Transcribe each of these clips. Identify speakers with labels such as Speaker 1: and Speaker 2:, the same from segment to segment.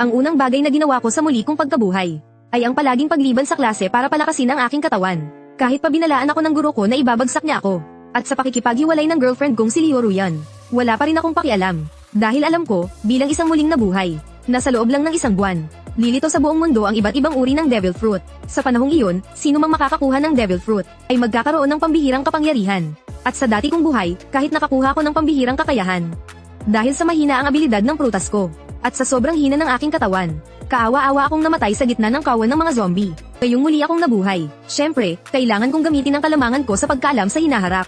Speaker 1: Ang unang bagay na ginawa ko sa muli kong pagkabuhay ay ang palaging pagliban sa klase para palakasin ang aking katawan. Kahit pa binalaan ako ng guro ko na ibabagsak niya ako. At sa pakikipaghiwalay ng girlfriend kong si Leo Ruyan, wala pa rin akong pakialam. Dahil alam ko, bilang isang muling nabuhay, nasa loob lang ng isang buwan, lilito sa buong mundo ang iba't ibang uri ng devil fruit. Sa panahong iyon, sino mang makakakuha ng devil fruit, ay magkakaroon ng pambihirang kapangyarihan. At sa dati kong buhay, kahit nakakuha ko ng pambihirang kakayahan. Dahil sa mahina ang abilidad ng prutas ko, at sa sobrang hina ng aking katawan, kaawa-awa akong namatay sa gitna ng kawan ng mga zombie. Ngayong muli akong nabuhay. Syempre, kailangan kong gamitin ang kalamangan ko sa pagkaalam sa hinaharap.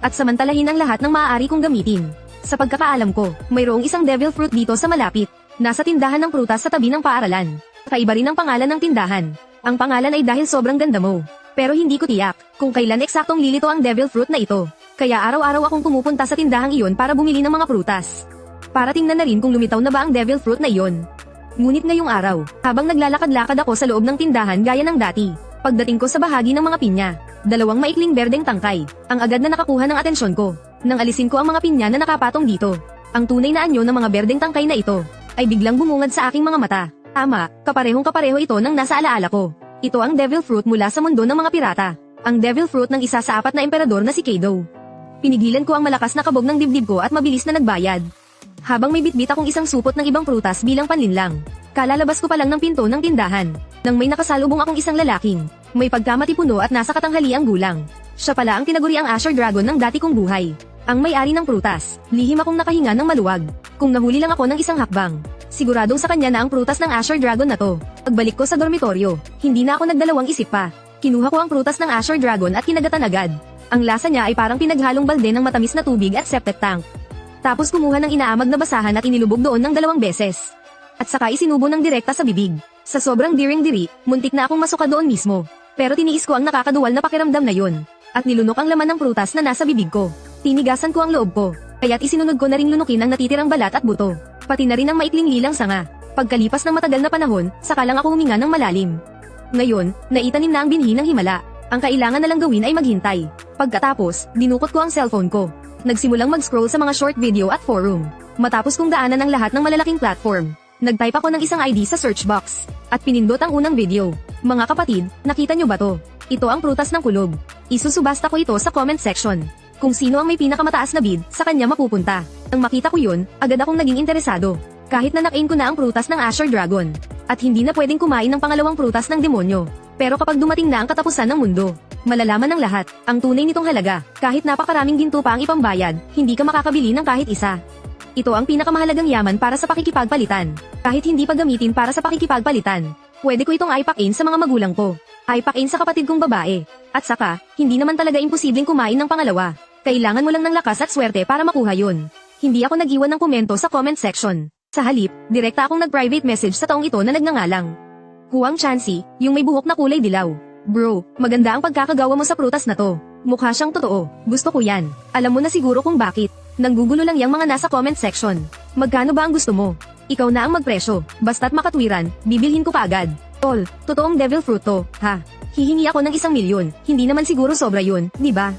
Speaker 1: At samantalahin ang lahat ng maaari kong gamitin. Sa pagkakaalam ko, mayroong isang devil fruit dito sa malapit. Nasa tindahan ng prutas sa tabi ng paaralan. Kaiba rin ang pangalan ng tindahan. Ang pangalan ay dahil sobrang ganda mo. Pero hindi ko tiyak kung kailan eksaktong lilito ang devil fruit na ito. Kaya araw-araw akong pumupunta sa tindahang iyon para bumili ng mga prutas. Para tingnan na rin kung lumitaw na ba ang devil fruit na iyon. Ngunit ngayong araw, habang naglalakad-lakad ako sa loob ng tindahan gaya ng dati, pagdating ko sa bahagi ng mga pinya, dalawang maikling berdeng tangkay, ang agad na nakakuha ng atensyon ko. Nang alisin ko ang mga pinya na nakapatong dito, ang tunay na anyo ng mga berdeng tangkay na ito, ay biglang bumungad sa aking mga mata. Tama, kaparehong-kapareho ito ng nasa alaala ko. Ito ang devil fruit mula sa mundo ng mga pirata. Ang devil fruit ng isa sa 4 na emperador na si Kaido. Pinigilan ko ang malakas na kabog ng dibdib ko at mabilis na nagbayad. Habang may bitbit akong isang supot ng ibang prutas bilang panlinlang, kalalabas ko pa lang ng pinto ng tindahan, nang may nakasalubong akong isang lalaking, may pagkamatipuno at nasa katanghaliang gulang. Siya pala ang tinaguriang Asher Dragon ng dati kong buhay. Ang may-ari ng prutas, lihim akong nakahinga ng maluwag. Kung nahuli lang ako ng isang hakbang, siguradong sa kanya na ang prutas ng Asher Dragon na to. Pagbalik ko sa dormitoryo, hindi na ako nagdalawang isip pa. Kinuha ko ang prutas ng Asher Dragon at kinagatan agad. Ang lasa niya ay parang pinaghalong balde ng matamis na tubig at septic tank. Tapos kumuha ng inaamag na basahan at inilubog doon ng 2 beses. At saka isinubo ng direkta sa bibig. Sa sobrang diring-diri, muntik na akong masuka doon mismo. Pero tiniis ko ang nakakaduwal na pakiramdam na yun. At nilunok ang laman ng prutas na nasa bibig ko. Tinigasan ko ang loob ko. Kaya't isinunod ko na ring lunukin ang natitirang balat at buto. Pati na rin ang maikling lilang sanga. Pagkalipas ng matagal na panahon, saka lang ako huminga ng malalim. Ngayon, naitanim na ang binhi ng himala. Ang kailangan na lang gawin ay maghintay. Pagkatapos, dinukot ko ang cellphone ko. Nagsimulang mag-scroll sa mga short video at forum. Matapos kong daanan ang lahat ng malalaking platform, nag-type ako ng isang ID sa search box. At pinindot ang unang video. Mga kapatid, nakita nyo ba to? Ito ang prutas ng kulog. Isusubasta ko ito sa comment section. Kung sino ang may pinakamataas na bid, sa kanya mapupunta. Nang makita ko yun, agad akong naging interesado. Kahit na nakain ko na ang prutas ng Asher Dragon. At hindi na pwedeng kumain ng pangalawang prutas ng demonyo. Pero kapag dumating na ang katapusan ng mundo, malalaman ng lahat, ang tunay nitong halaga. Kahit napakaraming ginto pa ang ipambayad, hindi ka makakabili ng kahit isa. Ito ang pinakamahalagang yaman para sa pakikipagpalitan. Kahit hindi pa gamitin para sa pakikipagpalitan, pwede ko itong aipakin sa mga magulang ko. Aipakin sa kapatid kong babae. At saka, hindi naman talaga imposibleng kumain ng pangalawa. Kailangan mo lang ng lakas at swerte para makuha yun. Hindi ako nag-iwan ng komento sa comment section. Sa halip, direkta akong nag-private message sa taong ito na nagngangalang Huang Chancy, yung may buhok na kulay dilaw. Bro, maganda ang pagkakagawa mo sa prutas na to. Mukha siyang totoo. Gusto ko yan. Alam mo na siguro kung bakit. Nanggugulo lang yung mga nasa comment section. Magkano ba ang gusto mo? Ikaw na ang magpresyo. Basta't makatwiran, bibilhin ko kaagad. Tol, totoong devil fruit to, ha? Hihingi ako ng 1 milyon. Hindi naman siguro sobra yun, di ba?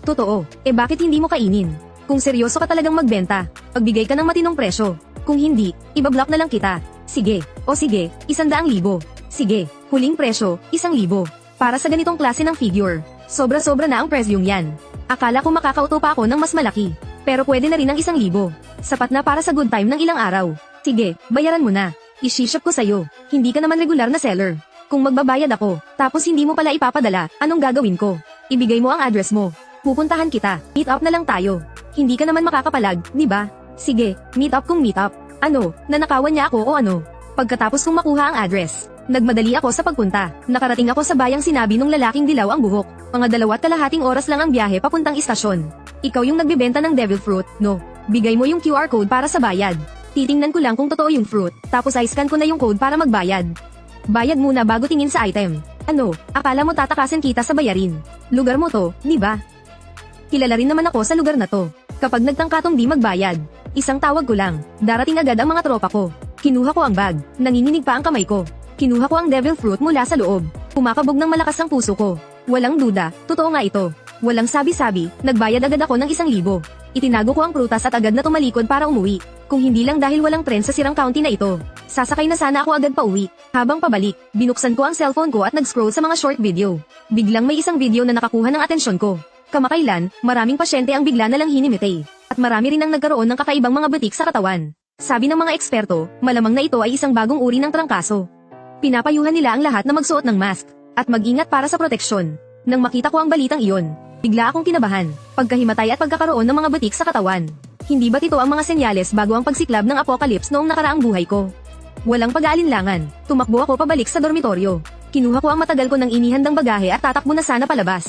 Speaker 1: Totoo. Bakit hindi mo kainin? Kung seryoso ka talagang magbenta, pagbigay ka ng matinong presyo. Kung hindi, ibablock na lang kita. Sige. O sige, 100,000. Sige, huling presyo, 1,000. Para sa ganitong klase ng figure, sobra-sobra na ang presyong yan. Akala ko makakauto pa ako ng mas malaki. Pero pwede na rin ang 1,000. Sapat na para sa good time ng ilang araw. Sige, bayaran mo na. I-ship ko sa'yo. Hindi ka naman regular na seller. Kung magbabayad ako, tapos hindi mo pala ipapadala, anong gagawin ko? Ibigay mo ang address mo. Pupuntahan kita. Meet up na lang tayo. Hindi ka naman makakapalag, di ba? Sige, meet up kung meet up. Ano, nanakawan niya ako o ano? Pagkatapos kong makuha ang address, nagmadali ako sa pagpunta. Nakarating ako sa bayang sinabi nung lalaking dilaw ang buhok. Mga 2.5 oras lang ang biyahe papuntang istasyon. Ikaw yung nagbebenta ng devil fruit, no? Bigay mo yung QR code para sa bayad. Titingnan ko lang kung totoo yung fruit, tapos i-scan ko na yung code para magbayad. Bayad muna bago tingin sa item. Ano, akala mo tatakasin kita sa bayarin? Lugar mo to, di ba? Kilala rin naman ako sa lugar na to. Kapag nagtangkatong di magbayad, isang tawag ko lang, darating agad ang mga tropa ko. Kinuha ko ang bag, nanginginig pa ang kamay ko. Kinuha ko ang devil fruit mula sa loob. Kumakabog ng malakas ang puso ko. Walang duda, totoo nga ito. Walang sabi-sabi, nagbayad agad ako ng 1,000. Itinago ko ang prutas at agad na tumalikod para umuwi. Kung hindi lang dahil walang tren sa sirang county na ito, sasakay na sana ako agad pa uwi. Habang pabalik, binuksan ko ang cellphone ko at nag-scroll sa mga short video. Biglang may isang video na nakakuha ng atensyon ko. Kamakailan, maraming pasyente ang bigla na lang hinimitay. At marami rin ang nagkaroon ng kakaibang mga butik sa katawan. Sabi ng mga eksperto, malamang na ito ay isang bagong uri ng trangkaso. Pinapayuhan nila ang lahat na magsuot ng mask at mag-ingat para sa proteksyon. Nang makita ko ang balitang iyon, bigla akong kinabahan, pagkahimatay at pagkakaroon ng mga butik sa katawan. Hindi ba't ito ang mga senyales bago ang pagsiklab ng apocalypse noong nakaraang buhay ko? Walang pag-aalinlangan, tumakbo ako pabalik sa dormitoryo. Kinuha ko ang matagal ko ng inihandang bagahe at tatakbo na sana palabas.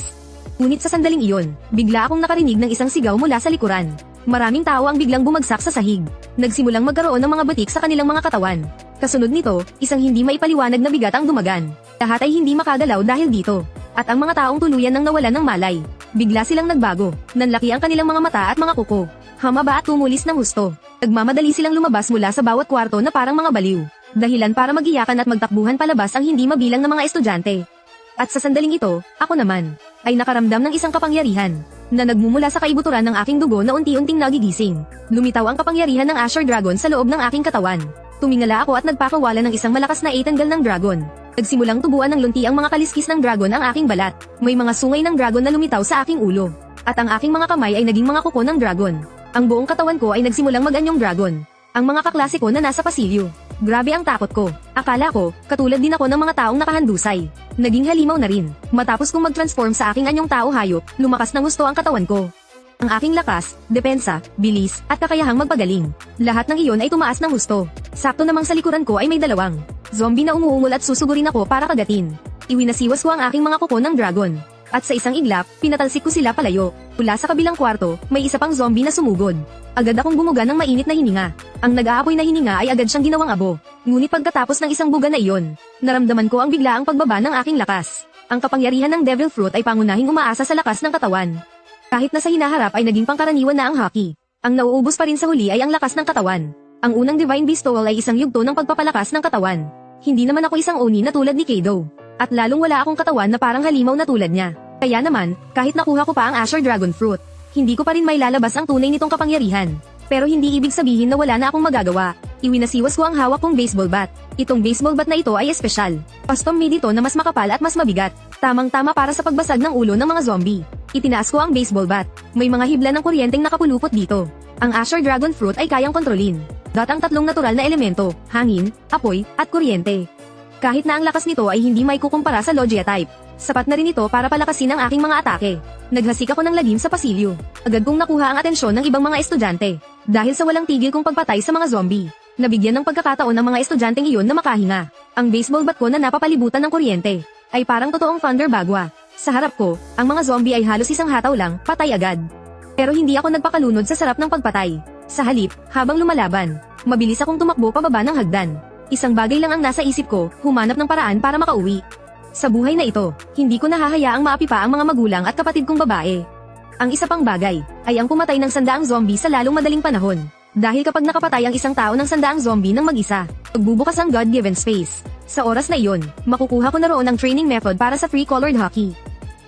Speaker 1: Ngunit sa sandaling iyon, bigla akong nakarinig ng isang sigaw mula sa likuran. Maraming tao ang biglang bumagsak sa sahig. Nagsimulang magkaroon ng mga butik sa kanilang mga katawan. Kasunod nito, isang hindi maipaliwanag na bigat ang dumagan. Lahat ay hindi makagalaw dahil dito. At ang mga taong tuluyan nang nawalan ng malay. Bigla silang nagbago, nanlaki ang kanilang mga mata at mga kuko. Hamaba at tumulis ng husto. Nagmamadali silang lumabas mula sa bawat kwarto na parang mga baliw. Dahilan para magiyakan at magtakbuhan palabas ang hindi mabilang ng mga estudyante. At sa sandaling ito, ako naman, ay nakaramdam ng isang kapangyarihan, na nagmumula sa kaibuturan ng aking dugo na unti-unting nagigising. Lumitaw ang kapangyarihan ng Azure Dragon sa loob ng aking katawan. Tumingala ako at nagpakawala ng isang malakas na tanggal ng dragon. Nagsimulang tubuan ng lunti ang mga kaliskis ng dragon ang aking balat. May mga sungay ng dragon na lumitaw sa aking ulo. At ang aking mga kamay ay naging mga kuko ng dragon. Ang buong katawan ko ay nagsimulang mag-anyong dragon. Ang mga kaklase ko na nasa pasilyo. Grabe ang takot ko. Akala ko, katulad din ako ng mga taong nakahandusay. Naging halimaw na rin. Matapos kong mag-transform sa aking anyong tao hayop, lumakas ng gusto ang katawan ko. Ang aking lakas, depensa, bilis, at kakayahang magpagaling. Lahat ng iyon ay tumaas ng husto. Sakto namang sa likuran ko ay may dalawang zombie na umuungol at susugurin ako para kagatin. Iwinasiwas ko ang aking mga kuko ng dragon. At sa isang iglap, pinatalsik ko sila palayo. Mula sa kabilang kwarto, may isa pang zombie na sumugod. Agad akong bumuga ng mainit na hininga. Ang nag-aapoy na hininga ay agad siyang ginawang abo. Ngunit pagkatapos ng isang buga na iyon, naramdaman ko ang biglaang pagbaba ng aking lakas. Ang kapangyarihan ng Devil Fruit ay pangunahing umaasa sa lakas ng katawan. Kahit na sa hinaharap ay naging pangkaraniwan na ang hockey. Ang nauubos pa rin sa huli ay ang lakas ng katawan. Ang unang Divine Bestowal ay isang yugto ng pagpapalakas ng katawan. Hindi naman ako isang Oni na tulad ni Kado. At lalong wala akong katawan na parang halimaw na tulad niya. Kaya naman, kahit nakuha ko pa ang Azure Dragon Fruit, hindi ko pa rin may lalabas ang tunay nitong kapangyarihan. Pero hindi ibig sabihin na wala na akong magagawa. Iwinasiwas ko ang hawak kong baseball bat. Itong baseball bat na ito ay espesyal. Custom made ito na mas makapal at mas mabigat. Tamang-tama para sa pagbasag ng ulo ng mga zombie. Itinaas ko ang baseball bat. May mga hibla ng kuryenteng nakapulupot dito. Ang Azure Dragon Fruit ay kayang kontrolin. Ang tatlong natural na elemento, hangin, apoy, at kuryente. Kahit na ang lakas nito ay hindi may kukumpara sa Logia type. Sapat na rin ito para palakasin ang aking mga atake. Naghasik ako ng lagim sa pasilyo. Agad kong nakuha ang atensyon ng ibang mga estudyante. Dahil sa walang tigil kong pagpatay sa mga zombie. Nabigyan ng pagkakataon ng mga estudyanteng iyon na makahinga. Ang baseball bat ko na napapalibutan ng kuryente ay parang totoong thunder bagwa. Sa harap ko, ang mga zombie ay halos isang hataw lang, patay agad. Pero hindi ako nagpakalunod sa sarap ng pagpatay. Sa halip, habang lumalaban, mabilis akong tumakbo pababa ng hagdan. Isang bagay lang ang nasa isip ko, humanap ng paraan para makauwi. Sa buhay na ito, hindi ko nahahayaang maapi pa ang mga magulang at kapatid kong babae. Ang isa pang bagay, ay ang pumatay ng 100 zombie sa lalong madaling panahon. Dahil kapag nakapatay ang isang tao ng 100 zombie ng mag-isa, magbubukas ang God-given space. Sa oras na iyon, makukuha ko na roon ang training method para sa free-colored hockey.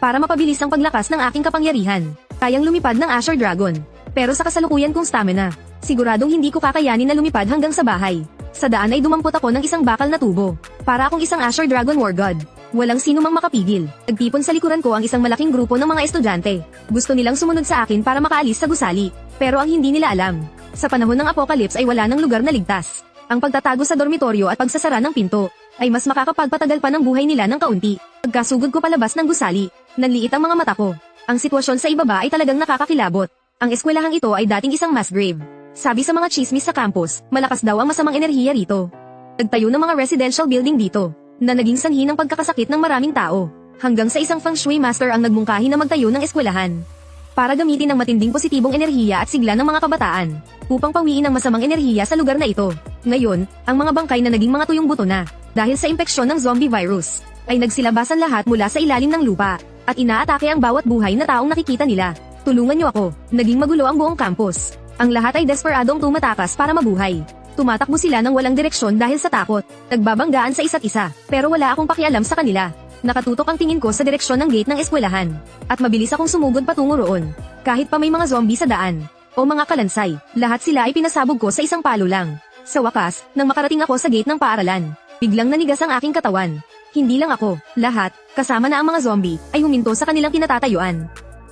Speaker 1: Para mapabilis ang paglakas ng aking kapangyarihan, kayang lumipad ng Azure Dragon. Pero sa kasalukuyan kong stamina, siguradong hindi ko kakayanin na lumipad hanggang sa bahay. Sa daan ay dumampot ako ng isang bakal na tubo. Para akong isang Azure Dragon War God. Walang sino mang makapigil. Nagtipon sa likuran ko ang isang malaking grupo ng mga estudyante. Gusto nilang sumunod sa akin para makaalis sa gusali. Pero ang hindi nila alam, sa panahon ng apocalypse ay wala ng lugar na ligtas. Ang pagtatago sa dormitoryo at pagsasara ng pinto, ay mas makakapagpatagal pa ng buhay nila ng kaunti. Pagkasugod ko palabas ng gusali, nanliit ang mga mata ko. Ang sitwasyon sa ibaba ay talagang nakakakilabot. Ang eskwelahang ito ay dating isang mass grave. Sabi sa mga chismis sa campus, malakas daw ang masamang enerhiya rito. Nagtayo ng mga residential building dito, na naging sanhi ng pagkakasakit ng maraming tao. Hanggang sa isang feng shui master ang nagmungkahi na magtayo ng eskwelahan. Para gamitin ang matinding positibong enerhiya at sigla ng mga kabataan, upang pawiin ang masamang enerhiya sa lugar na ito. Ngayon, ang mga bangkay na naging mga tuyong buto na, dahil sa impeksyon ng zombie virus, ay nagsilabasan lahat mula sa ilalim ng lupa, at inaatake ang bawat buhay na taong nakikita nila. Tulungan niyo ako, naging magulo ang buong campus. Ang lahat ay desperadong tumatakas para mabuhay. Tumatakbo sila ng walang direksyon dahil sa takot. Nagbabanggaan sa isa't isa, pero wala akong pakialam sa kanila. Nakatutok ang tingin ko sa direksyon ng gate ng eskwelahan. At mabilis akong sumugod patungo roon. Kahit pa may mga zombie sa daan. O mga kalansay, lahat sila ay pinasabog ko sa isang palo lang. Sa wakas, nang makarating ako sa gate ng paaralan, biglang nanigas ang aking katawan. Hindi lang ako, lahat, kasama na ang mga zombie, ay huminto sa kanilang kinatatayuan.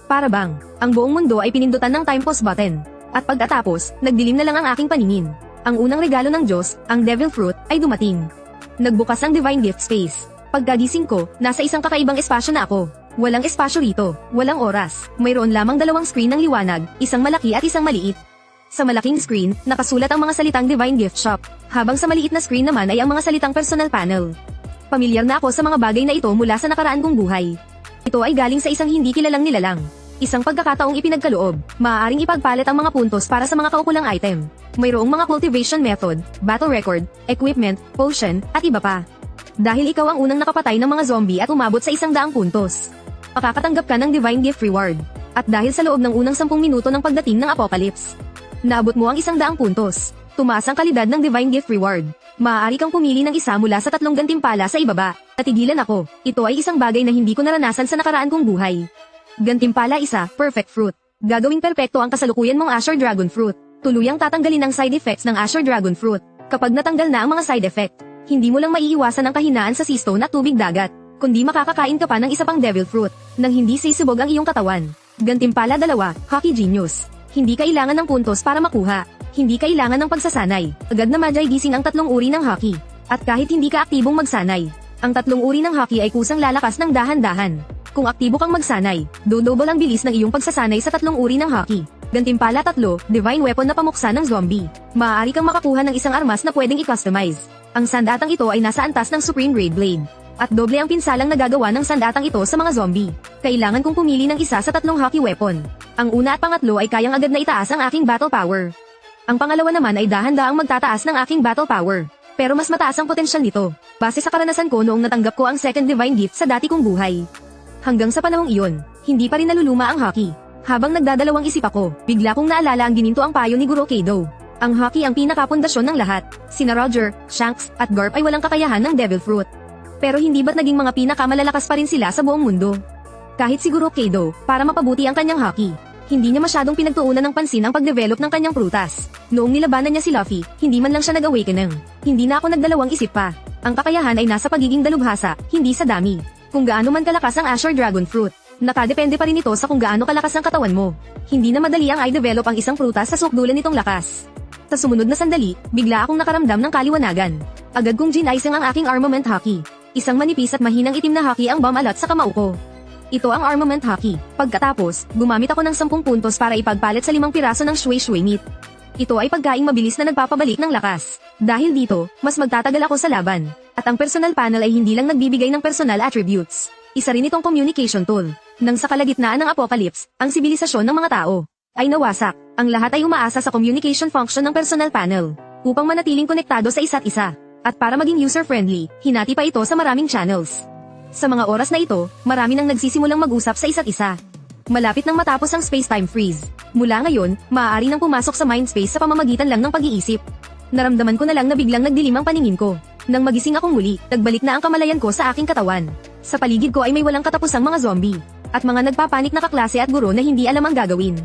Speaker 1: Para bang, ang buong mundo ay pinindutan ng time pause button. At pagkatapos, nagdilim na lang ang aking paningin. Ang unang regalo ng Diyos, ang Devil Fruit, ay dumating. Nagbukas ang Divine Gift Space. Pagkagising ko, nasa isang kakaibang espasyo na ako. Walang espasyo rito, walang oras. Mayroon lamang dalawang screen ng liwanag, isang malaki at isang maliit. Sa malaking screen, nakasulat ang mga salitang Divine Gift Shop, habang sa maliit na screen naman ay ang mga salitang Personal Panel. Pamilyar na ako sa mga bagay na ito mula sa nakaraan kong buhay. Ito ay galing sa isang hindi kilalang nilalang. Isang pagkakataong ipinagkaloob, maaaring ipagpalit ang mga puntos para sa mga kaukulang item. Mayroong mga cultivation method, battle record, equipment, potion, at iba pa. Dahil ikaw ang unang nakapatay ng mga zombie at umabot sa 100 puntos, makakatanggap ka ng Divine Gift Reward. At dahil sa loob ng unang 10 minuto ng pagdating ng Apocalypse, naabot mo ang 100 puntos, tumaas ang kalidad ng Divine Gift Reward. Maaari kang pumili ng isa mula sa 3 gantimpala sa ibaba. Natigilan ako, ito ay isang bagay na hindi ko naranasan sa nakaraan kong buhay. Gantimpala 1, Perfect Fruit. Gagawing perpekto ang kasalukuyan mong Azure Dragon Fruit. Tuluyang tatanggalin ang side effects ng Azure Dragon Fruit. Kapag natanggal na ang mga side effect, hindi mo lang maiiwasan ang kahinaan sa sea stone at tubig dagat, kundi makakakain ka pa ng isa pang Devil Fruit, nang hindi sisubog ang iyong katawan. Gantimpala 2, Hockey Genius. Hindi kailangan ng puntos para makuha. Hindi kailangan ng pagsasanay. Agad na Magi gising ang 3 uri ng hockey. At kahit hindi ka aktibong magsanay, ang 3 uri ng hockey ay kusang lalakas ng dahan-dahan. Kung aktibo kang magsanay, double ang bilis ng iyong pagsasanay sa 3 uri ng hockey. Gantimpala 3, Divine Weapon na pamuksa ng zombie. Maaari kang makakuha ng isang armas na pwedeng i-customize. Ang sandatang ito ay nasa antas ng Supreme Grade Blade. At doble ang pinsalang nagagawa ng sandatang ito sa mga zombie. Kailangan kong pumili ng isa sa 3 hockey weapon. Ang una at pangatlo ay kayang agad na itaas ang aking battle power. Ang pangalawa naman ay dahan-daang magtataas ng aking battle power. Pero mas mataas ang potensyal nito, base sa karanasan ko noong natanggap ko ang second divine gift sa dati kong buhay. Hanggang sa panahong iyon, hindi pa rin naluluma ang hockey. Habang nagdadalawang isip ako, bigla kong naalala ang gininto ang payo ni Guro Kado. Ang hockey ang pinakapundasyon ng lahat. Sina Roger, Shanks, at Garp ay walang kakayahan ng Devil Fruit. Pero hindi ba't naging mga pinakamalalakas pa rin sila sa buong mundo? Kahit si Guro Kado, para mapabuti ang kanyang hockey, hindi niya masyadong pinagtuunan ng pansin ang pagdevelop ng kanyang prutas. Noong nilabanan niya si Luffy, hindi man lang siya nag-awaken ng. Hindi na ako nagdalawang isip pa. Ang kakayahan ay nasa pagiging dalubhasa, hindi sa dami. Kung gaano man kalakas ang Azure Dragon Fruit, nakadepende pa rin ito sa kung gaano kalakas ang katawan mo. Hindi na madali ang i-develop ang isang prutas sa sukdulan nitong lakas. Sa sumunod na sandali, bigla akong nakaramdam ng kaliwanagan. Agad kong ginaisang ang aking armament hockey. Isang manipis at mahinang itim na hockey ang bumalat sa kamao ko. Ito ang armament hockey. Pagkatapos, gumamit ako ng 10 puntos para ipagpalit sa 5 piraso ng shui-shui meat. Ito ay pagkaing mabilis na nagpapabalik ng lakas. Dahil dito, mas magtatagal ako sa laban. At ang personal panel ay hindi lang nagbibigay ng personal attributes. Isa rin itong communication tool. Nang sa kalagitnaan ng apocalypse, ang sibilisasyon ng mga tao ay nawasak. Ang lahat ay umaasa sa communication function ng personal panel upang manatiling konektado sa isa't isa. At para maging user-friendly, hinati pa ito sa maraming channels. Sa mga oras na ito, marami nang nagsisimulang mag-usap sa isa't isa. Malapit nang matapos ang space-time freeze. Mula ngayon, maaari nang pumasok sa mind space sa pamamagitan lang ng pag-iisip. Naramdaman ko na lang na biglang nagdilim ang paningin ko. Nang magising akong muli, nagbalik na ang kamalayan ko sa aking katawan. Sa paligid ko ay may walang katapusang mga zombie. At mga nagpapanik na kaklase at guro na hindi alam ang gagawin.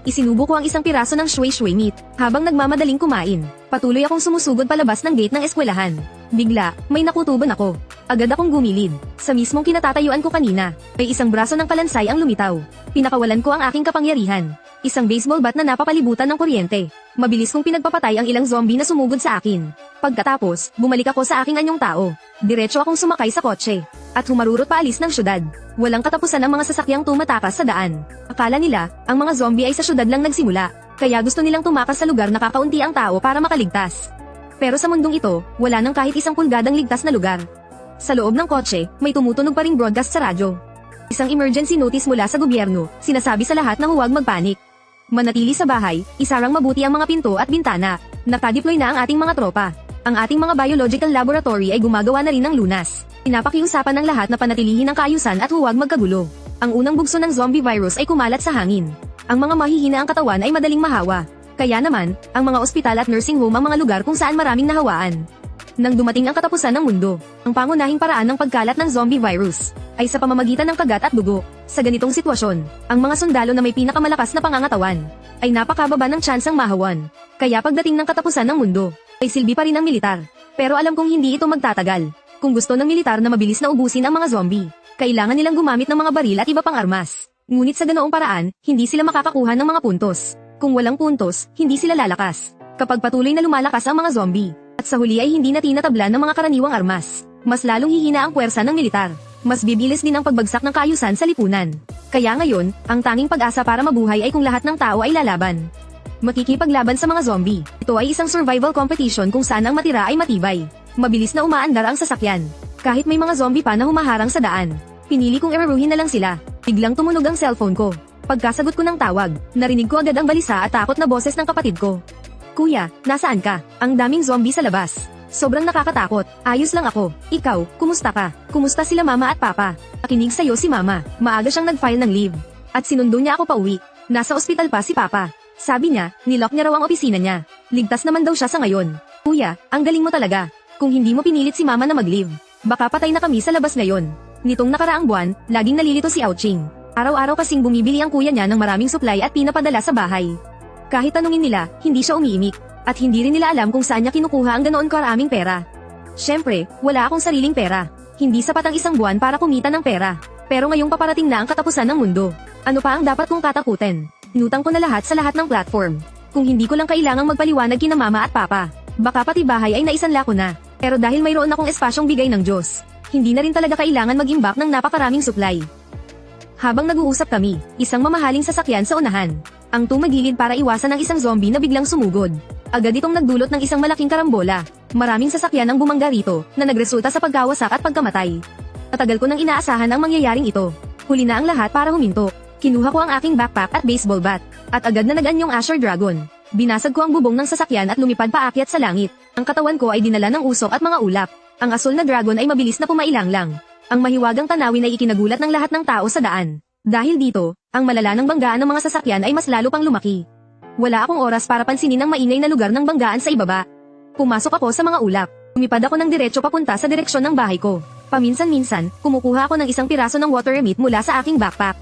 Speaker 1: Isinubo ko ang isang piraso ng shui-shui meat, habang nagmamadaling kumain. Patuloy akong sumusugod palabas ng gate ng eskwelahan. Bigla, may nakutuban ako. Agad akong gumilid. Sa mismong kinatatayuan ko kanina, may isang braso ng kalansay ang lumitaw. Pinakawalan ko ang aking kapangyarihan. Isang baseball bat na napapalibutan ng kuryente. Mabilis kong pinagpapatay ang ilang zombie na sumugod sa akin. Pagkatapos, bumalik ako sa aking anyong tao. Diretso akong sumakay sa kotse. At humarurot paalis ng syudad. Walang katapusan ang mga sasakyang tumatakas sa daan. Akala nila, ang mga zombie ay sa syudad lang nagsimula. Kaya gusto nilang tumakas sa lugar na kakaunti ang tao para makaligtas. Pero sa mundong ito, wala nang kahit isang pulgadang ligtas na lugar. Sa loob ng kotse, may tumutunog pa ring broadcast sa radyo. Isang emergency notice mula sa gobyerno, sinasabi sa lahat na huwag magpanik. Manatili sa bahay, isarang mabuti ang mga pinto at bintana. Nakadeploy na ang ating mga tropa. Ang ating mga biological laboratory ay gumagawa na rin ng lunas. Pinapakiusapan ng lahat na panatilihin ang kaayusan at huwag magkagulo. Ang unang bugso ng zombie virus ay kumalat sa hangin. Ang mga mahihina ang katawan ay madaling mahawa. Kaya naman, ang mga ospital at nursing home ang mga lugar kung saan maraming nahawaan. Nang dumating ang katapusan ng mundo, ang pangunahing paraan ng pagkalat ng zombie virus ay sa pamamagitan ng kagat at dugo. Sa ganitong sitwasyon, ang mga sundalo na may pinakamalakas na pangangatawan ay napakababa ng tsansang mahawan. Kaya pagdating ng katapusan ng mundo, ay silbi pa rin ang militar. Pero alam kong hindi ito magtatagal. Kung gusto ng militar na mabilis na ubusin ang mga zombie, kailangan nilang gumamit ng mga baril at iba pang armas. Ngunit sa ganoong paraan, hindi sila makakakuha ng mga puntos. Kung walang puntos, hindi sila lalakas. Kapag patuloy na lumalakas ang mga zombie, at sa huli ay hindi na tinatablan ng mga karaniwang armas, mas lalong hihina ang puwersa ng militar. Mas bibilis din ang pagbagsak ng kaayusan sa lipunan. Kaya ngayon, ang tanging pag-asa para mabuhay ay kung lahat ng tao ay lalaban. Makikipaglaban sa mga zombie. Ito ay isang survival competition kung saan ang matira ay matibay. Mabilis na umaandar ang sasakyan. Kahit may mga zombie pa na humaharang sa daan. Pinili kong iraruhin na lang sila. Biglang tumunog ang cellphone ko. Pagkasagot ko ng tawag, narinig ko agad ang balisa at takot na boses ng kapatid ko. Kuya, nasaan ka? Ang daming zombie sa labas. Sobrang nakakatakot. Ayos lang ako. Ikaw, kumusta ka? Kumusta sila mama at papa? Nakinig sa'yo si mama. Maaga siyang nag-file ng leave. At sinundo niya ako pauwi. Nasa ospital pa si papa. Sabi niya, nilock niya raw ang opisina niya. Ligtas naman daw siya sa ngayon. Kuya, ang galing mo talaga. Kung hindi mo pinilit si mama na mag-leave, baka patay na kami sa labas ngayon. Nitong nakaraang buwan, laging nalilito si Ouching. Araw-araw kasing bumibili ang kuya niya ng maraming supply at pinapadala sa bahay. Kahit tanungin nila, hindi siya umiimik. At hindi rin nila alam kung saan niya kinukuha ang ganoon karaming pera. Siyempre, wala akong sariling pera. Hindi sapat ang isang buwan para kumita ng pera. Pero ngayong paparating na ang katapusan ng mundo. Ano pa ang dapat kong katakutin? Inutang ko na lahat sa lahat ng platform. Kung hindi ko lang kailangang magpaliwanag kina mama at papa, baka pati bahay ay naisanla ko na. Pero dahil mayroon akong espasyong bigay ng Diyos, hindi na rin talaga kailangan mag-imbak ng napakaraming supply. Habang nag-uusap kami, isang mamahaling sasakyan sa unahan. Ang tumagilid para iwasan ang isang zombie na biglang sumugod. Agad itong nagdulot ng isang malaking karambola. Maraming sasakyan ang bumangga rito, na nagresulta sa pagkawasak at pagkamatay. Matagal ko nang inaasahan ang mangyayaring ito. Huli na ang lahat para huminto. Kinuha ko ang aking backpack at baseball bat, at agad na nag-anyong Asher Dragon. Binasag ko ang bubong ng sasakyan at lumipad paakyat sa langit. Ang katawan ko ay dinala ng usok at mga ulap. Ang asul na dragon ay mabilis na pumailang-lang. Ang mahiwagang tanawin ay ikinagulat ng lahat ng tao sa daan. Dahil dito, ang malala ng banggaan ng mga sasakyan ay mas lalo pang lumaki. Wala akong oras para pansinin ang maingay na lugar ng banggaan sa ibaba. Pumasok ako sa mga ulap. Lumipad ako ng diretso papunta sa direksyon ng bahay ko. Paminsan-minsan, kumukuha ako ng isang piraso ng water remit mula sa aking backpack.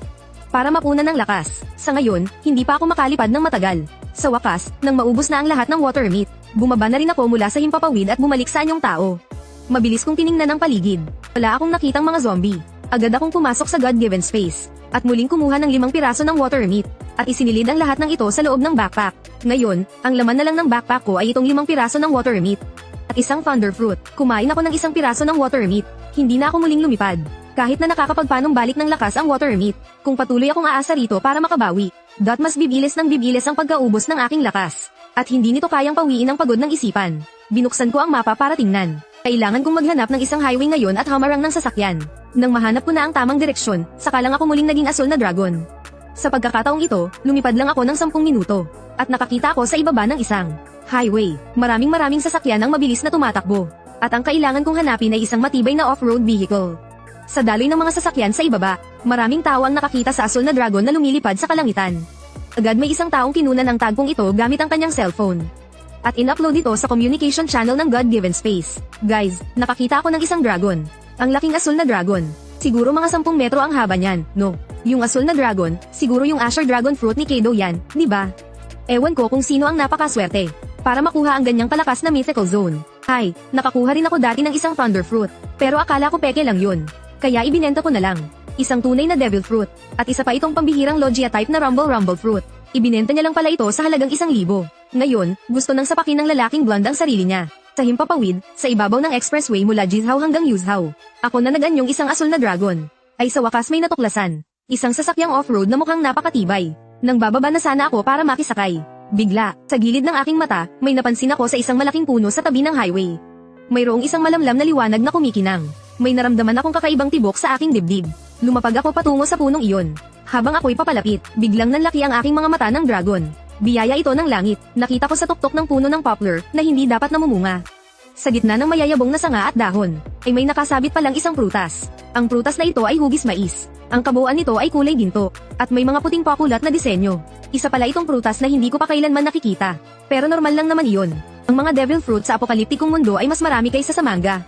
Speaker 1: Para mapunan ng lakas. Sa ngayon, hindi pa ako makalipad ng matagal. Sa wakas, nang maubos na ang lahat ng water remit, bumaba na rin ako mula sa himpapawid at bumalik sa anyong tao. Mabilis kong tiningnan ang paligid. Wala akong nakitang mga zombie. Agad akong pumasok sa God-given space. At muling kumuha ng 5 piraso ng water remit. At isinilid ang lahat ng ito sa loob ng backpack. Ngayon, ang laman na lang ng backpack ko ay itong 5 piraso ng water remit. At isang thunder fruit. Kumain ako ng isang piraso ng water remit. Hindi na ako muling lumipad. Kahit na nakakapagpanong balik ng lakas ang water remit. Kung patuloy akong aasa rito para makabawi. Mas bibilis ng bibilis ang pagkaubos ng aking lakas. At hindi nito kayang pawiin ang pagod ng isipan. Binuksan ko ang mapa para tingnan. Kailangan kong maghanap ng isang highway ngayon at hamarang ng sasakyan. Nang mahanap ko na ang tamang direksyon, saka lang ako muling naging asul na dragon. Sa pagkakataong ito, lumipad lang ako ng 10 minuto. At nakakita ako sa ibaba ng isang highway. Maraming sasakyan ang mabilis na tumatakbo. At ang kailangan kong hanapin ay isang matibay na off-road vehicle. Sa daloy ng mga sasakyan sa ibaba, maraming tao ang nakakita sa asul na dragon na lumilipad sa kalangitan. Agad may isang taong kinunan ang tagpong ito gamit ang kanyang cellphone. At in-upload ito sa communication channel ng God-given space. Guys, nakakita ako ng isang dragon. Ang laking asul na dragon. Siguro mga 10 metro ang haba niyan, no? Yung asul na dragon, siguro yung Asher Dragon Fruit ni Kado yan, di ba? Ewan ko kung sino ang napakaswerte para makuha ang ganyang kalakas na mythical zone. Hay, nakakuha rin ako dati ng isang Thunder Fruit, pero akala ko peke lang yun. Kaya ibinenta ko na lang. Isang tunay na Devil Fruit, at isa pa itong pambihirang Logia type na Rumble Fruit. Ibinenta niya lang pala ito sa halagang 1,000. Ngayon, gusto nang sapakin ng lalaking blonde ang sarili niya. Sa himpapawid, sa ibabaw ng expressway mula Jizhao hanggang Yuzhao. Ako na naganyong isang asul na dragon. Ay sa wakas may natuklasan. Isang sasakyang off-road na mukhang napakatibay. Nang bababa na sana ako para makisakay. Bigla, sa gilid ng aking mata, may napansin ako sa isang malaking puno sa tabi ng highway. Mayroong isang malamlam na liwanag na kumikinang. May naramdaman akong kakaibang tibok sa aking dibdib. Lumapag ako patungo sa punong iyon. Habang ako'y papalapit, biglang nanlaki ang aking mga mata ng dragon. Biyaya ito ng langit. Nakita ko sa tuktok ng puno ng poplar na hindi dapat namumunga. Sa gitna ng mayayabong na sanga at dahon, ay may nakasabit palang isang prutas. Ang prutas na ito ay hugis mais. Ang kabuuan nito ay kulay ginto, at may mga puting pakulat na disenyo. Isa pala itong prutas na hindi ko pa kailanman nakikita. Pero normal lang naman iyon. Ang mga devil fruit sa apokaliptikong mundo ay mas marami kaysa sa manga.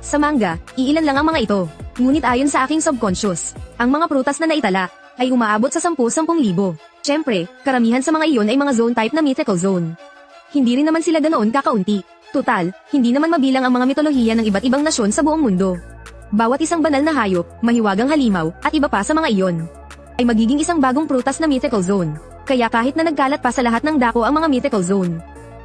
Speaker 1: Sa manga, iilan lang ang mga ito. Ngunit ayon sa aking subconscious, Ang mga prutas na naitala ay umaabot sa 10,000. Siyempre, karamihan sa mga iyon ay mga zone type na mythical zone. Hindi rin naman sila ganoon kakaunti. Tutal, hindi naman mabilang ang mga mitolohiya ng iba't ibang nasyon sa buong mundo. Bawat isang banal na hayop, mahiwagang halimaw, at iba pa sa mga iyon, ay magiging isang bagong prutas na mythical zone. Kaya kahit na nagkalat pa sa lahat ng dako ang mga mythical zone,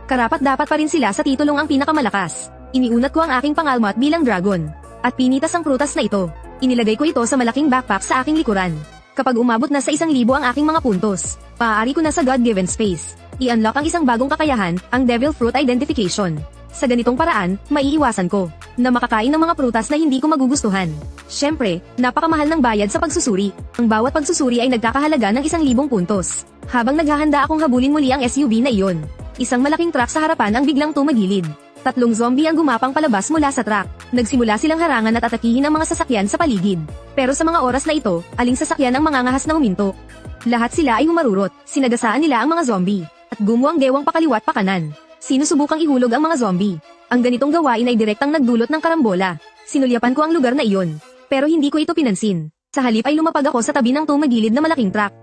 Speaker 1: karapat-dapat pa rin sila sa titulong ang pinakamalakas. Iniunat ko ang aking pangalmat bilang dragon. At pinitas ang prutas na ito. Inilagay ko ito sa malaking backpack sa aking likuran. Kapag umabot na sa 1,000 ang aking mga puntos, maaari ko na sa God-given space i-unlock ang isang bagong kakayahan, ang Devil Fruit Identification. Sa ganitong paraan, maiiwasan ko na makakain ng mga prutas na hindi ko magugustuhan. Siyempre, napakamahal ng bayad sa pagsusuri. Ang bawat pagsusuri ay nagkakahalaga ng 1,000 puntos. Habang naghahanda akong habulin muli ang SUV na iyon, isang malaking truck sa harapan ang biglang tumagilid. 3 zombie ang gumapang palabas mula sa truck. Nagsimula silang harangan at atakihin ang mga sasakyan sa paligid. Pero sa mga oras na ito, aling sasakyan ang mangangahas na huminto. Lahat sila ay humarurot, sinagasaan nila ang mga zombie, at gumuang gewang pakaliwat pa kanan. Sinusubukang ihulog ang mga zombie. Ang ganitong gawain ay direktang nagdulot ng karambola. Sinulyapan ko ang lugar na iyon, pero hindi ko ito pinansin. Sa halip ay lumapag ako sa tabi ng tumagilid na malaking truck.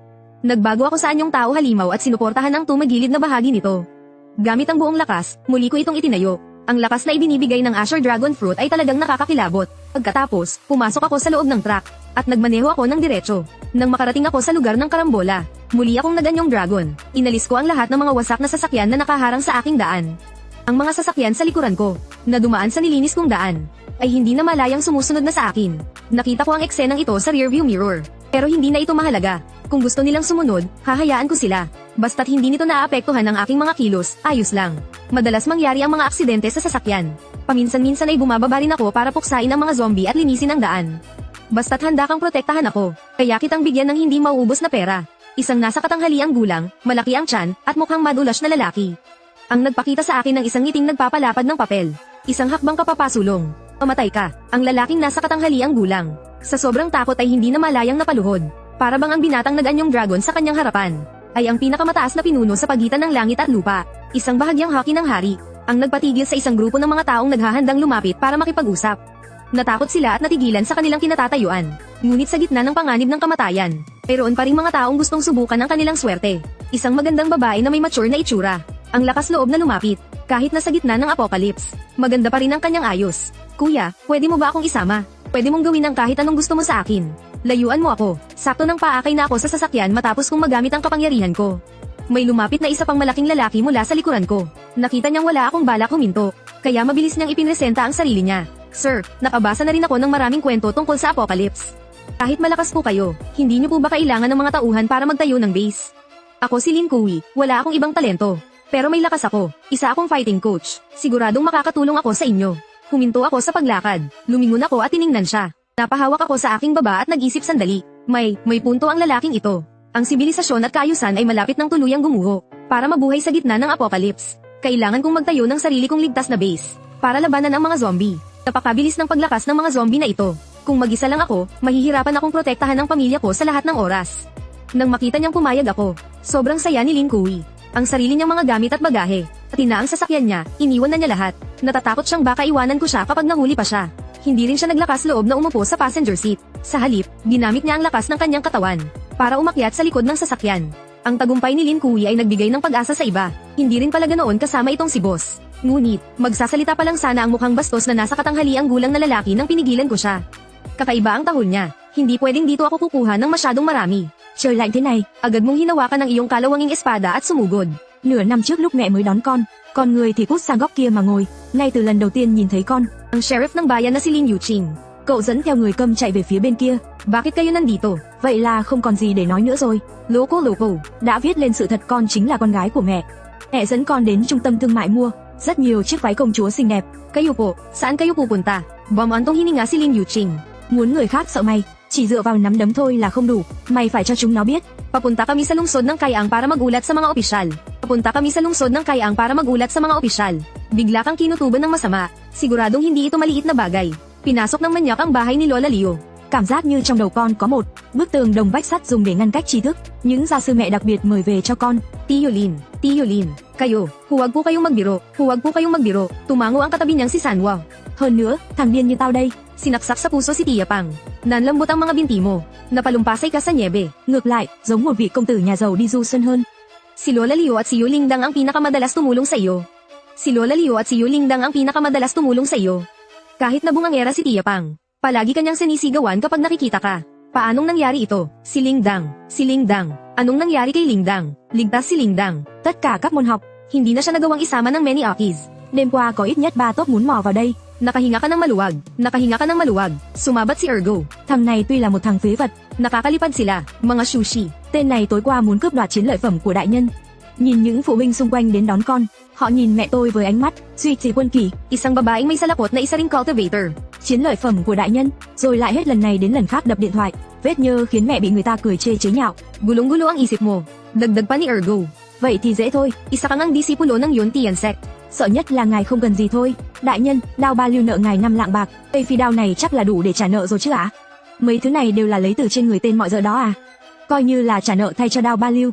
Speaker 1: Nagbago ako sa anyong tao halimaw at sinuportahan ang tumagilid na bahagi nito. Gamit ang buong lakas, muli ko itong itinayo. Ang lakas na ibinibigay ng Azure Dragon Fruit ay talagang nakakakilabot. Pagkatapos, pumasok ako sa loob ng truck, at nagmaneho ako ng diretso. Nang makarating ako sa lugar ng karambola, muli akong naganyong dragon. Inalis ko ang lahat ng mga wasak na sasakyan na nakaharang sa aking daan. Ang mga sasakyan sa likuran ko, na dumaan sa nilinis kong daan, ay hindi na malayang sumusunod na sa akin. Nakita ko ang eksenang ito sa rearview mirror. Pero hindi na ito mahalaga. Kung gusto nilang sumunod, hahayaan ko sila. Basta't hindi nito naaapektuhan ang aking mga kilos, ayos lang. Madalas mangyari ang mga aksidente sa sasakyan. Paminsan-minsan ay bumababa rin ako para puksain ang mga zombie at linisin ang daan. Basta't handa kang protektahan ako, kaya kitang bigyan ng hindi mauubos na pera. Isang nasa katanghaliang gulang, malaki ang tiyan, at mukhang madulas na lalaki. Ang nagpakita sa akin ng isang ngiting nagpapalapad ng papel. Isang hakbang kapapasulong. Pamatay ka, ang lalaking nasa katanghaliang gulang. Sa sobrang takot ay hindi na malayang napaluhod. Para bang ang binatang naganyong dragon sa kanyang harapan ay ang pinakamataas na pinuno sa pagitan ng langit at lupa. Isang bahagyang haki ng hari, ang nagpatigil sa isang grupo ng mga taong naghahandang lumapit para makipag-usap. Natakot sila at natigilan sa kanilang kinatatayuan. Ngunit sa gitna ng panganib ng kamatayan, mayroon pa ring mga taong gustong subukan ang kanilang swerte. Isang magandang babae na may mature na itsura. Ang lakas loob na lumapit, kahit nasa gitna ng apocalypse. Maganda pa rin ang kanyang ayos. Kuya, pwede mo ba akong isama? Pwede mong gawin ang kahit anong gusto mo sa akin. Layuan mo ako. Sakto nang paakay na ako sa sasakyan matapos kong magamit ang kapangyarihan ko. May lumapit na isa pang malaking lalaki mula sa likuran ko. Nakita niyang wala akong balak huminto, kaya mabilis niyang ipinresenta ang sarili niya. Sir, nakabasa na rin ako ng maraming kwento tungkol sa apocalypse. Kahit malakas po kayo, hindi niyo po ba kailangan ng mga tauhan para magtayo ng base? Ako si Lin Kui, wala akong ibang talento. Pero may lakas ako, isa akong fighting coach. Siguradong makakatulong ako sa inyo. Huminto ako sa paglakad, lumingon ako at tiningnan siya. Napahawak ako sa aking baba at nag-isip sandali. May punto ang lalaking ito. Ang sibilisasyon at kaayusan ay malapit ng tuluyang gumuho. Para mabuhay sa gitna ng apocalypse, kailangan kong magtayo ng sarili kong ligtas na base para labanan ang mga zombie. Napakabilis ng paglakas ng mga zombie na ito. Kung mag-isa lang ako, mahihirapan akong protektahan ang pamilya ko sa lahat ng oras. Nang makita niyang pumayag ako, sobrang saya ni Lin Kui. Ang sarili niyang mga gamit at bagahe, at ang sasakyan niya, iniwan na niya lahat. Natatakot siyang baka iwanan ko siya kapag nahuli pa siya. Hindi rin siya naglakas loob na umupo sa passenger seat. Sa halip, ginamit niya ang lakas ng kanyang katawan para umakyat sa likod ng sasakyan. Ang tagumpay ni Lin Kui ay nagbigay ng pag-asa sa iba. Hindi rin pala ganoon kasama itong si boss. Ngunit, magsasalita pa lang sana ang mukhang bastos na nasa katanghaliang gulang na lalaki nang pinigilan ko siya. Kakaiba ang tahol niya. Hindi pwedeng dito ako kukuha ng masyadong marami.
Speaker 2: Trời lạnh thế này,
Speaker 1: Agad mong hinawakan ang iyong kalawanging espada at sumugod.
Speaker 2: nửa năm trước lúc mẹ mới đón con người thì cút sang góc kia mà ngồi, ngay từ lần đầu tiên nhìn thấy con.
Speaker 1: Ang sheriff ng bayan na si Lin Yuching.
Speaker 2: Cậu dẫn theo người câm chạy về phía bên kia.
Speaker 1: Bakit kayo nandito?
Speaker 2: Vậy là không còn gì để nói nữa rồi.
Speaker 1: Loko.
Speaker 2: Đã viết lên sự thật con chính là con gái của mẹ. Mẹ dẫn con đến trung tâm thương mại mua rất nhiều chiếc váy công chúa xinh đẹp.
Speaker 1: Kayo po, saan kayo pupunta? Bumantong hininga si Lin Yuching.
Speaker 2: Muốn người khác sợ mày, chỉ dựa vào nắm đấm thôi là không đủ. Mày phải cho chúng nó biết.
Speaker 1: Papunta kami sa lungsod ng Kayang para magulat sa mga opisyal. Papunta kami sa lungsod ng Kayang para magulat sa mga opisyal. Bigla kang kinutuban ng masama. Siguradong hindi ito maliit na bagay. Pinasok ng manyak ang bahay ni Lola Leo.
Speaker 2: Cảm giác như trong đầu con có một bức tường đồng vách sắt dùng để ngăn cách tri thức. Những gia sư mẹ đặc biệt mời về cho con.
Speaker 1: Tio Lin, kayo, huwag po kayong magbiro. Tumango ang katabi niyang si Sanwa.
Speaker 2: Hơn nữa, thằng điên như tao đây.
Speaker 1: Sinaksak sa puso si Tia Pang. Nanlambot ang mga binti mo. Napalumpasay ka sa niebe.
Speaker 2: Ngược lại, giống một vị công tử nhà giàu đi du xuân hơn.
Speaker 1: Si Lola Leo at si Yuling Dang ang pinakamadalas tumulong sa iyo. Si Lola Leo at si Yuling Dang ang pinakamadalas tumulong sa iyo. Kahit nabungangera si Tia Pang, palagi kanyang sinisigawan kapag nakikita ka. Paanong nangyari ito? Si Ling Dang. Si Ling Dang. Anong nangyari kay Ling Dang? Ligtas si Ling Dang.
Speaker 2: Tất cả các môn học,
Speaker 1: Hindi na siya nagawang isama ng many Akis.
Speaker 2: đêm qua có ít nhất 3 top muốn mò vào đây.
Speaker 1: Nakahinga ka ng maluwag. Nakahinga ka ng maluwag. Sumabat si Ergo.
Speaker 2: Thằng này tuy là một thằng phế vật,
Speaker 1: Nakakalipad sila, mga sushi.
Speaker 2: tên này tối qua muốn cướp đoạt chiến lợi phẩm của đại nhân. Nhìn những phụ huynh xung quanh đến đón con, họ nhìn mẹ tôi với ánh mắt duy trì quân kỷ.
Speaker 1: Isang babaeng may salakot na isa ring cultivator.
Speaker 2: Chiến lợi phẩm của đại nhân, rồi lại hết lần này đến lần khác đập điện thoại. Vết nhơ khiến mẹ bị người ta cười chê chế nhạo.
Speaker 1: Gulong-gulo ang isip mo. Dagdag pa ni Ergo.
Speaker 2: Vậy thì dễ thôi,
Speaker 1: Isa kang ang disipulo ng Yun Tiansek.
Speaker 2: sợ nhất là ngài không cần gì thôi. Đại nhân, Đao Ba Lưu nợ ngài 5 lạng bạc, cây phi đao này chắc là đủ để trả nợ rồi chứ ạ? Mấy thứ này đều là lấy từ trên người tên mọi giờ đó à? Coi như là trả nợ thay cho Đao Ba Lưu.